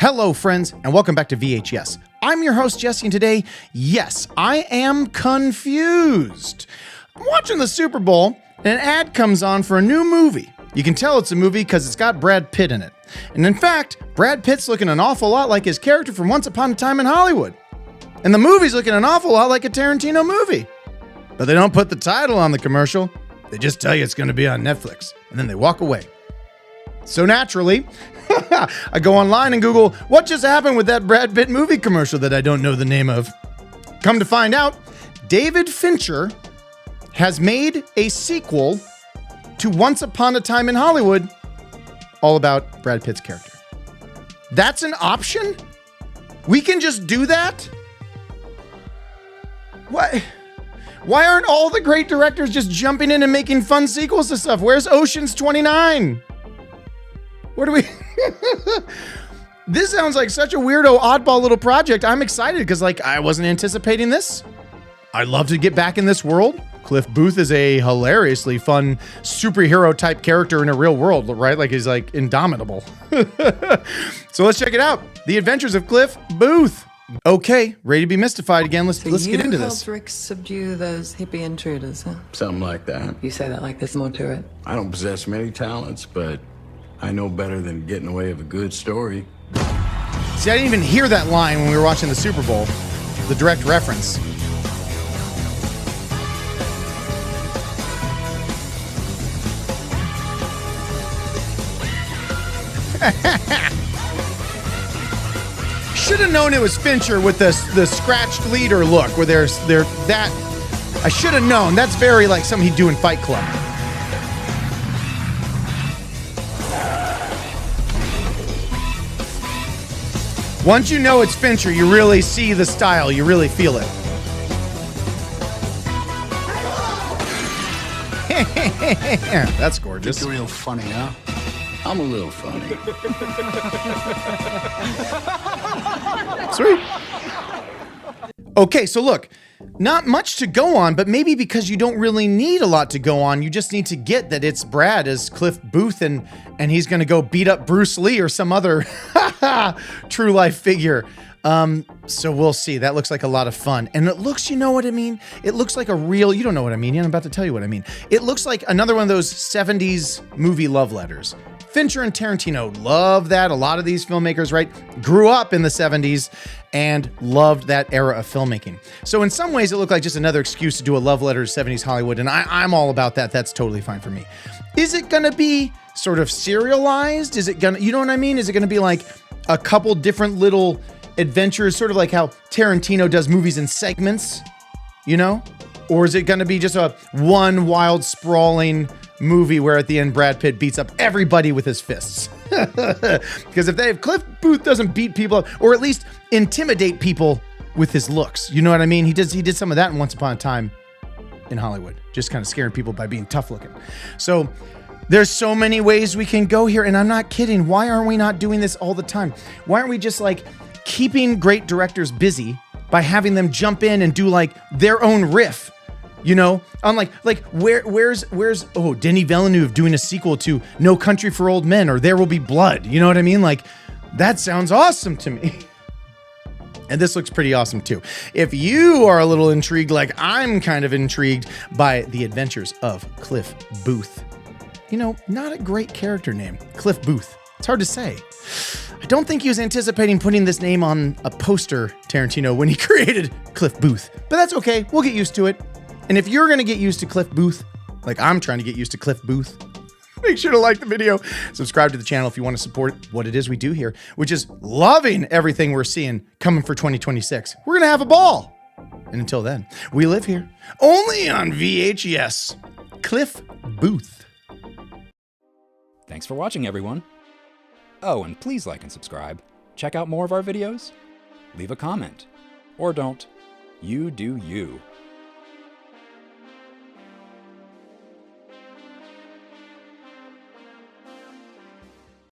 Hello, friends, and welcome back to VHS. I'm your host, Jesse, and today, yes, I am confused. I'm watching the Super Bowl, and an ad comes on for a new movie. You can tell it's a movie because it's got Brad Pitt in it. And in fact, Brad Pitt's looking an awful lot like his character from Once Upon a Time in Hollywood. And the movie's looking an awful lot like a Tarantino movie. But they don't put the title on the commercial. They just tell you it's going to be on Netflix, and then they walk away. So naturally, I go online and Google, what just happened with that Brad Pitt movie commercial that I don't know the name of? Come to find out, David Fincher has made a sequel to Once Upon a Time in Hollywood, all about Brad Pitt's character. That's an option? We can just do that? What? Why aren't all the great directors just jumping in and making fun sequels to stuff? Where's Ocean's 29? What do we... This sounds like such a weirdo, oddball little project. I'm excited because, I wasn't anticipating this. I'd love to get back in this world. Cliff Booth is a hilariously fun superhero type character in a real world, right? He's indomitable. So let's check it out. The Adventures of Cliff Booth. Okay, ready to be mystified again. Let's get into this. Rick subdue those hippie intruders, huh? Something like that. You say that like there's more to it. I don't possess many talents, but I know better than getting away with a good story. See, I didn't even hear that line when we were watching the Super Bowl. The direct reference. Should have known it was Fincher with the scratched leader look, where there's that. I should have known. That's very like something he'd do in Fight Club. Once you know it's Fincher, you really see the style. You really feel it. That's gorgeous. You're real funny, huh? I'm a little funny. Sweet. Okay, so look, not much to go on, but maybe because you don't really need a lot to go on, you just need to get that it's Brad as Cliff Booth and he's going to go beat up Bruce Lee or some other true life figure. So we'll see. That looks like a lot of fun. And it looks, you know what I mean? It looks like a real, you don't know what I mean. I'm about to tell you what I mean. It looks like another one of those 70s movie love letters. Fincher and Tarantino love that. A lot of these filmmakers, right, grew up in the 70s and loved that era of filmmaking. So in some ways, it looked like just another excuse to do a love letter to 70s Hollywood, and I'm all about that. That's totally fine for me. Is it going to be sort of serialized? Is it going to, you know what I mean? Is it going to be like a couple different little adventures, sort of like how Tarantino does movies in segments, you know? Or is it going to be just a one wild, sprawling movie where at the end Brad Pitt beats up everybody with his fists? Because if Cliff Booth doesn't beat people up, or at least intimidate people with his looks, you know what I mean? He did some of that in Once Upon a Time in Hollywood, just kind of scaring people by being tough looking. So there's so many ways we can go here, and I'm not kidding. Why aren't we not doing this all the time? Why aren't we just keeping great directors busy by having them jump in and do their own riff? You know, unlike where's Denis Villeneuve doing a sequel to No Country for Old Men or There Will Be Blood. You know what I mean? That sounds awesome to me. And this looks pretty awesome too. If you are a little intrigued, like I'm kind of intrigued by The Adventures of Cliff Booth. You know, not a great character name, Cliff Booth. It's hard to say. I don't think he was anticipating putting this name on a poster, Tarantino, when he created Cliff Booth. But that's okay. We'll get used to it. And if you're going to get used to Cliff Booth, like I'm trying to get used to Cliff Booth, make sure to like the video, subscribe to the channel if you want to support what it is we do here, which is loving everything we're seeing coming for 2026. We're going to have a ball. And until then, we live here only on VHS. Cliff Booth. Thanks for watching, everyone. Oh, and please like and subscribe. Check out more of our videos. Leave a comment. Or don't. You do you.